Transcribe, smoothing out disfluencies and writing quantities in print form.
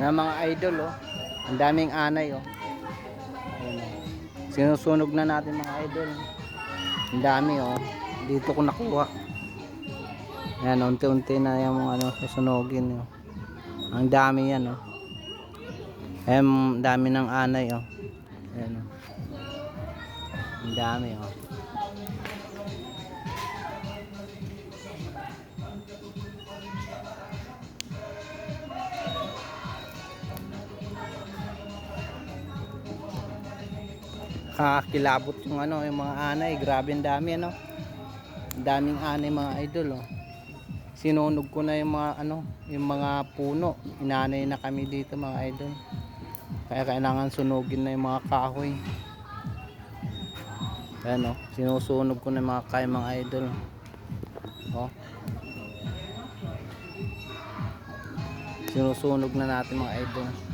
Yan mga idol oh. Ang daming anay oh. Ayan, oh. Sinusunog na natin mga idol. Ang dami oh. Dito ko nakuha. Ayan, unti-unti na yung mga ano, susunogin oh. Ang dami yan oh. Ayan, dami ng anay oh. Ayan oh. Ang dami oh. Kakilabot yung ano, yung mga anay. Grabe ang dami ano. Ang daming anay mga idol oh. Sinunog ko na yung mga ano, yung mga puno. Inanay na kami dito mga idol. Kaya kailangan sunugin na yung mga kahoy. Ayan oh, sinusunog ko na yung mga kahoy mga idol. Oh. Sinusunog na natin mga idol.